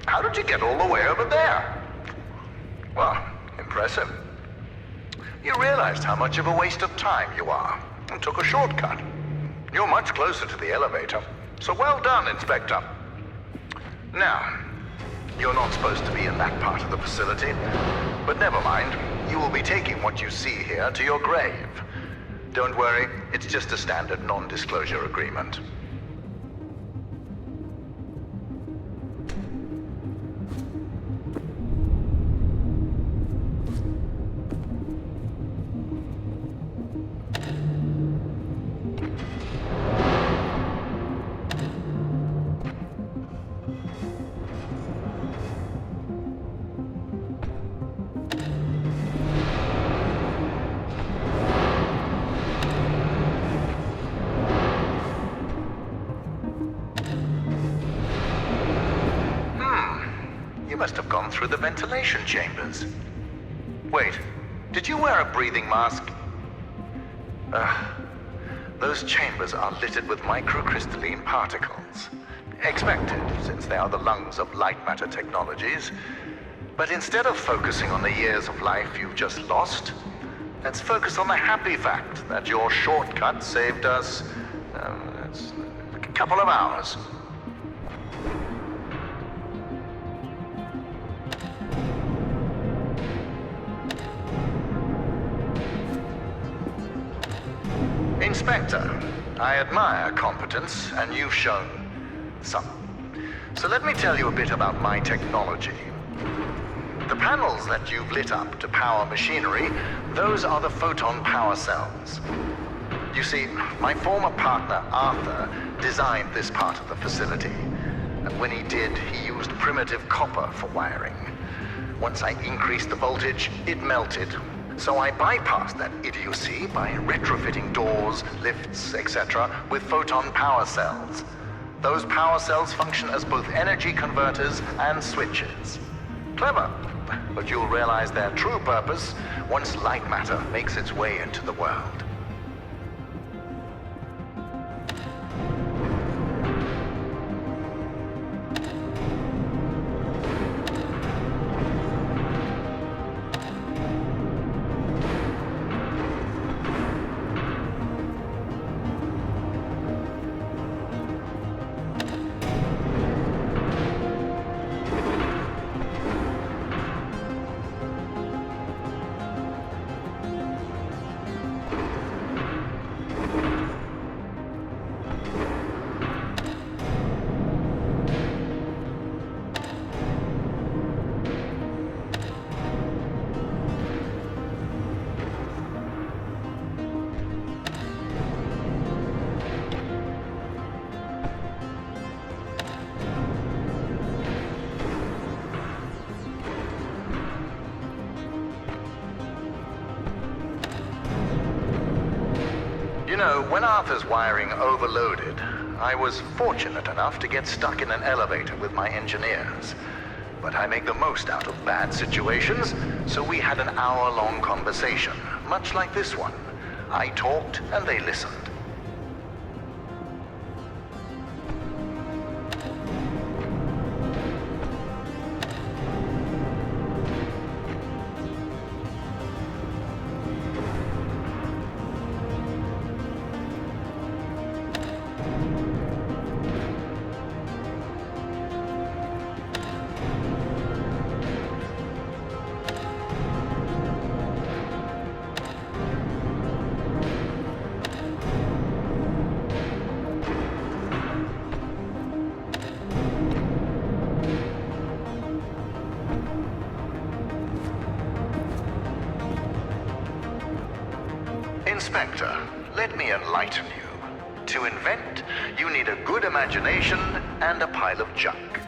How did you get all the way over there? Well, impressive. You realized how much of a waste of time you are, and took a shortcut. You're much closer to the elevator, so well done, Inspector. Now, you're not supposed to be in that part of the facility, but never mind. You will be taking what you see here to your grave. Don't worry, it's just a standard non-disclosure agreement. You must have gone through the ventilation chambers. Wait, did you wear a breathing mask? Those chambers are littered with microcrystalline particles. Expected, since they are the lungs of Lightmatter technologies. But instead of focusing on the years of life you've just lost, let's focus on the happy fact that your shortcut saved us a couple of hours. Inspector, I admire competence, and you've shown some. So let me tell you a bit about my technology. The panels that you've lit up to power machinery, those are the photon power cells. You see, my former partner, Arthur, designed this part of the facility. And when he did, he used primitive copper for wiring. Once I increased the voltage, it melted. So I bypassed that idiocy by retrofitting doors, lifts, etc. with photon power cells. Those power cells function as both energy converters and switches. Clever, but you'll realize their true purpose once Lightmatter makes its way into the world. You know, when Arthur's wiring overloaded, I was fortunate enough to get stuck in an elevator with my engineers. But I make the most out of bad situations, so we had an hour-long conversation, much like this one. I talked and they listened. Inspector, let me enlighten you. To invent, you need a good imagination and a pile of junk.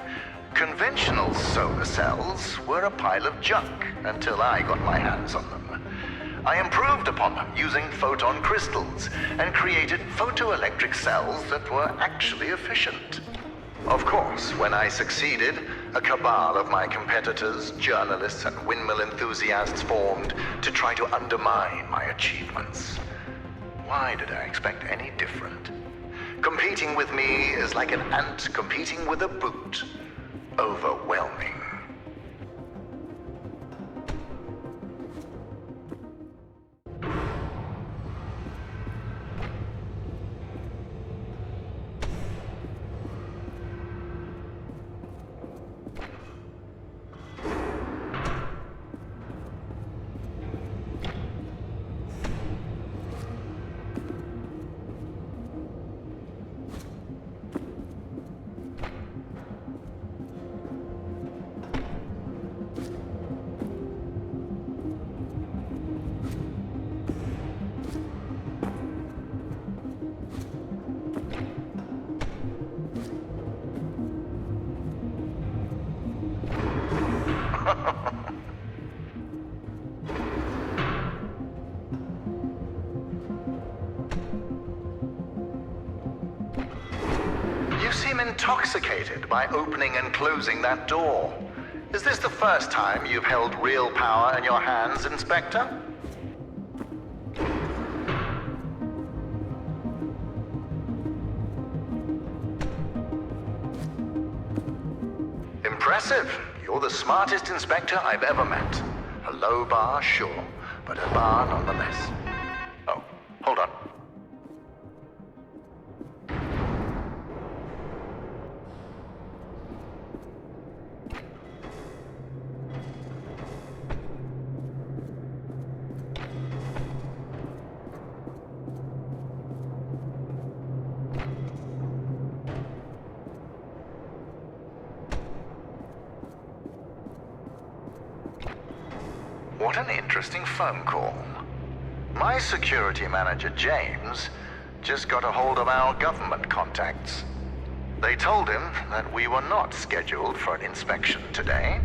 Conventional solar cells were a pile of junk until I got my hands on them. I improved upon them using photon crystals and created photoelectric cells that were actually efficient. Of course, when I succeeded, a cabal of my competitors, journalists, and windmill enthusiasts formed to try to undermine my achievements. Why did I expect any different? Competing with me is like an ant competing with a boot. Overwhelming. You seem intoxicated by opening and closing that door. Is this the first time you've held real power in your hands, Inspector? Impressive. You're the smartest inspector I've ever met. A low bar, sure, but a bar nonetheless. Oh, hold on. What an interesting phone call. My security manager, James, just got a hold of our government contacts. They told him that we were not scheduled for an inspection today.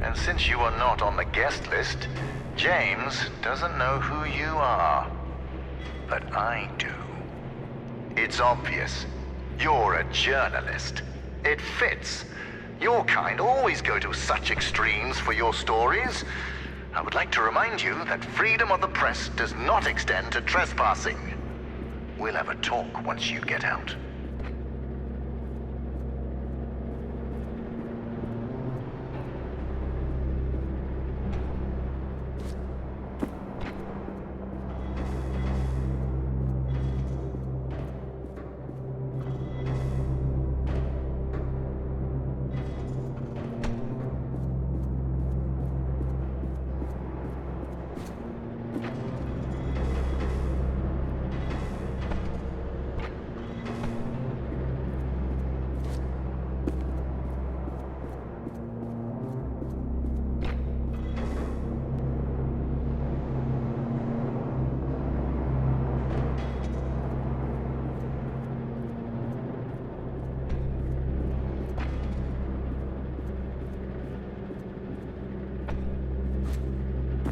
And since you are not on the guest list, James doesn't know who you are. But I do. It's obvious. You're a journalist. It fits. Your kind always go to such extremes for your stories. I would like to remind you that freedom of the press does not extend to trespassing. We'll have a talk once you get out.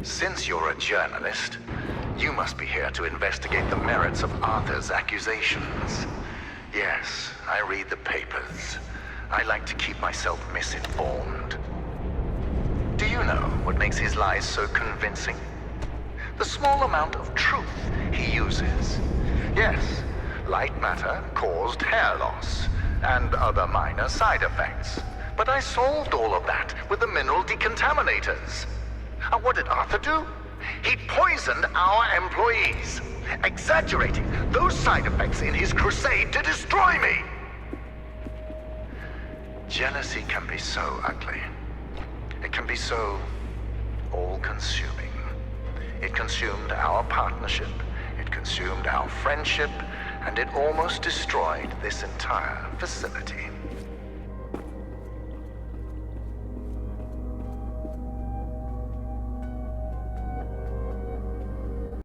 Since you're a journalist, you must be here to investigate the merits of Arthur's accusations. Yes, I read the papers. I like to keep myself misinformed. Do you know what makes his lies so convincing? The small amount of truth he uses. Yes, Lightmatter caused hair loss and other minor side effects. But I solved all of that with the mineral decontaminators. And what did Arthur do? He poisoned our employees, exaggerating those side effects in his crusade to destroy me. Jealousy can be so ugly. It can be so all-consuming. It consumed our partnership, it consumed our friendship, and it almost destroyed this entire facility.